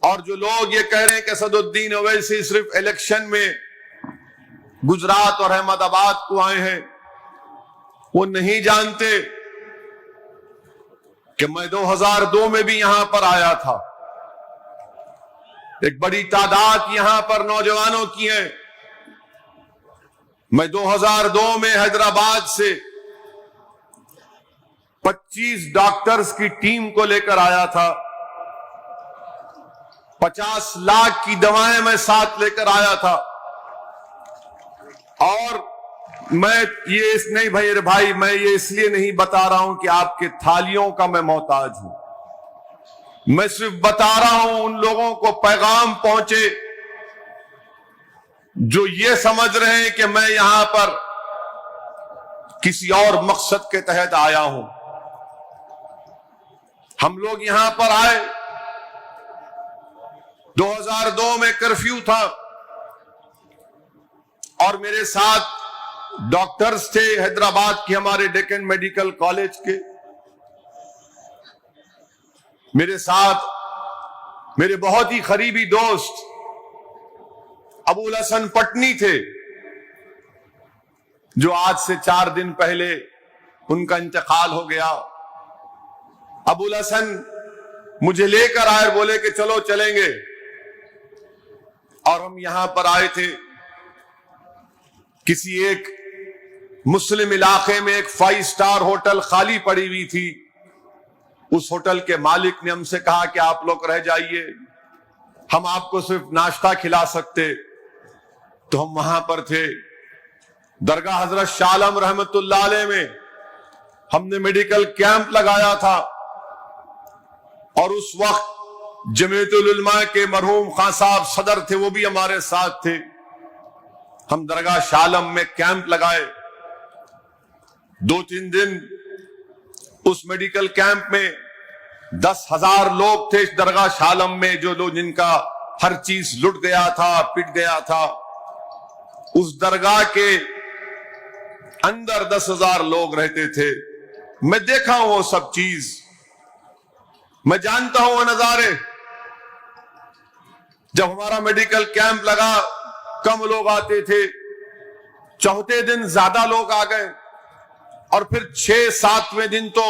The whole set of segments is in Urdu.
اور جو لوگ یہ کہہ رہے ہیں کہ اسد الدین اویسی صرف الیکشن میں گجرات اور احمد آباد کو آئے ہیں، وہ نہیں جانتے کہ میں 2002 میں بھی یہاں پر آیا تھا. ایک بڑی تعداد یہاں پر نوجوانوں کی ہے. میں 2002 میں حیدرآباد سے 25 ڈاکٹرز کی ٹیم کو لے کر آیا تھا. 50 لاکھ کی دوائیں میں ساتھ لے کر آیا تھا. اور میں یہ اس لیے نہیں بتا رہا ہوں کہ آپ کے تھالیوں کا میں محتاج ہوں. میں صرف بتا رہا ہوں ان لوگوں کو پیغام پہنچے جو یہ سمجھ رہے ہیں کہ میں یہاں پر کسی اور مقصد کے تحت آیا ہوں. ہم لوگ یہاں پر آئے، 2002 میں کرفیو تھا اور میرے ساتھ ڈاکٹرز تھے حیدرآباد کے، ہمارے ڈیکن میڈیکل کالج کے. میرے ساتھ میرے بہت ہی قریبی دوست ابو الحسن پٹنی تھے، جو آج سے 4 دن پہلے ان کا انتقال ہو گیا. ابو الحسن مجھے لے کر آئے، بولے کہ چلو چلیں گے. اور ہم یہاں پر آئے تھے. کسی ایک مسلم علاقے میں ایک 5 سٹار ہوٹل خالی پڑی ہوئی تھی. اس ہوٹل کے مالک نے ہم سے کہا کہ آپ لوگ رہ جائیے، ہم آپ کو صرف ناشتہ کھلا سکتے. تو ہم وہاں پر تھے. درگاہ حضرت شاہ عالم رحمت اللہ علیہ میں ہم نے میڈیکل کیمپ لگایا تھا، اور اس وقت جمعیت العلماء کے مرحوم خان صاحب صدر تھے، وہ بھی ہمارے ساتھ تھے. ہم درگاہ شاہ عالم میں کیمپ لگائے. 2-3 دن اس میڈیکل کیمپ میں 10,000 لوگ تھے اس درگاہ شاہ عالم میں، جو لوگ جن کا ہر چیز لٹ گیا تھا، پٹ گیا تھا. اس درگاہ کے اندر 10,000 لوگ رہتے تھے. میں دیکھا ہوں وہ سب چیز، میں جانتا ہوں وہ نظارے. جب ہمارا میڈیکل کیمپ لگا کم لوگ آتے تھے، چوتھے دن زیادہ لوگ آ گئے، اور پھر 6-7ویں دن تو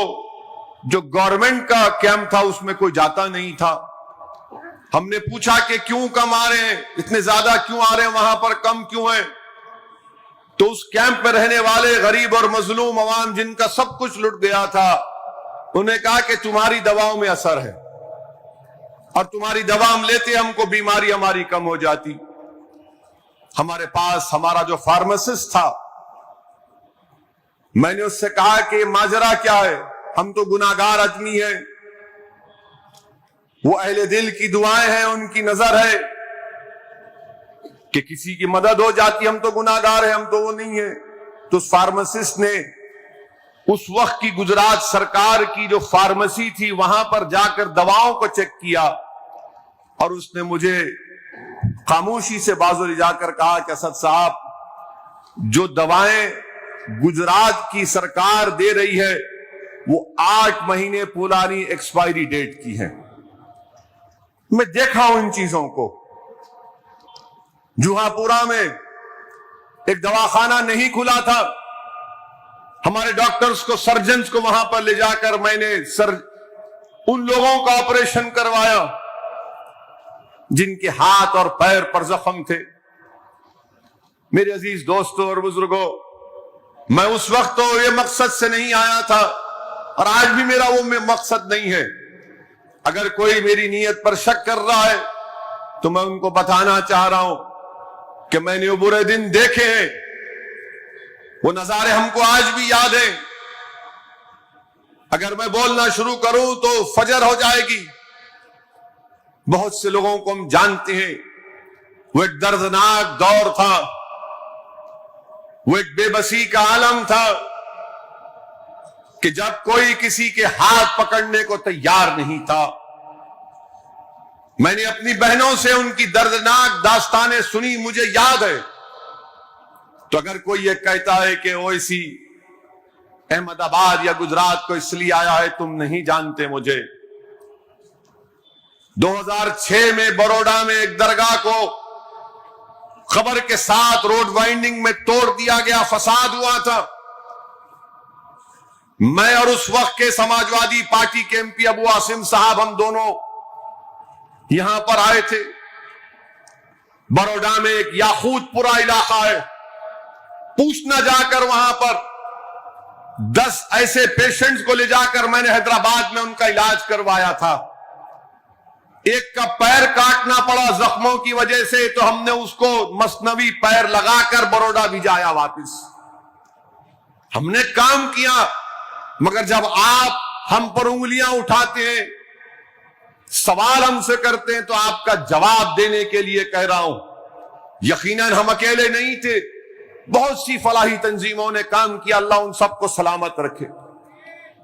جو گورنمنٹ کا کیمپ تھا اس میں کوئی جاتا نہیں تھا. ہم نے پوچھا کہ کیوں کم آ رہے ہیں، اتنے زیادہ کیوں آ رہے ہیں، وہاں پر کم کیوں ہیں؟ تو اس کیمپ میں رہنے والے غریب اور مظلوم عوام جن کا سب کچھ لٹ گیا تھا، انہیں کہا کہ تمہاری دواؤں میں اثر ہے، اور تمہاری دوا ہم لیتے ہم کو بیماری ہماری کم ہو جاتی. ہمارے پاس ہمارا جو فارماسسٹ تھا، میں نے اس سے کہا کہ ماجرا کیا ہے، ہم تو گناہگار آدمی ہیں، وہ اہل دل کی دعائیں ہیں، ان کی نظر ہے کہ کسی کی مدد ہو جاتی، ہم تو گناہگار ہیں، ہم تو وہ نہیں ہیں. تو اس فارماسسٹ نے اس وقت کی گجرات سرکار کی جو فارمیسی تھی وہاں پر جا کر دواؤں کو چیک کیا، اور اس نے مجھے خاموشی سے بازو لے جا کر کہا کہ اسد صاحب، جو دوائیں گجرات کی سرکار دے رہی ہے وہ 8 مہینے پرانی ایکسپائری ڈیٹ کی ہے. میں دیکھا ہوں ان چیزوں کو. جوہاں پورا میں ایک دواخانہ نہیں کھلا تھا، ہمارے ڈاکٹرز کو، سرجنز کو وہاں پر لے جا کر میں نے ان لوگوں کا آپریشن کروایا جن کے ہاتھ اور پیر پر زخم تھے. میرے عزیز دوستوں اور بزرگوں، میں اس وقت تو یہ مقصد سے نہیں آیا تھا، اور آج بھی میرا وہ مقصد نہیں ہے. اگر کوئی میری نیت پر شک کر رہا ہے تو میں ان کو بتانا چاہ رہا ہوں کہ میں نے وہ برے دن دیکھے ہیں، وہ نظارے ہم کو آج بھی یاد ہیں. اگر میں بولنا شروع کروں تو فجر ہو جائے گی. بہت سے لوگوں کو ہم جانتے ہیں، وہ ایک دردناک دور تھا، وہ ایک بے بسی کا عالم تھا کہ جب کوئی کسی کے ہاتھ پکڑنے کو تیار نہیں تھا. میں نے اپنی بہنوں سے ان کی دردناک داستانیں سنی، مجھے یاد ہے. تو اگر کوئی یہ کہتا ہے کہ اویسی احمد آباد یا گجرات کو اس لیے آیا ہے، تم نہیں جانتے مجھے، 2006 میں بروڈا میں ایک درگاہ کو خبر کے ساتھ روڈ وائنڈنگ میں توڑ دیا گیا، فساد ہوا تھا. میں اور اس وقت کے سماجوادی پارٹی کے ایم پی ابو عاصم صاحب، ہم دونوں یہاں پر آئے تھے. بروڈا میں ایک یاقوت پورا علاقہ ہے، پوچھنا جا کر وہاں پر 10 ایسے پیشنٹس کو لے جا کر میں نے حیدرآباد میں ان کا علاج کروایا تھا. ایک کا پیر کاٹنا پڑا زخموں کی وجہ سے، تو ہم نے اس کو مصنوعی پیر لگا کر بروڈا بھیجایا واپس. ہم نے کام کیا، مگر جب آپ ہم پر انگلیاں اٹھاتے ہیں، سوال ہم سے کرتے ہیں، تو آپ کا جواب دینے کے لیے کہہ رہا ہوں. یقیناً ہم اکیلے نہیں تھے، بہت سی فلاحی تنظیموں نے کام کیا، اللہ ان سب کو سلامت رکھے.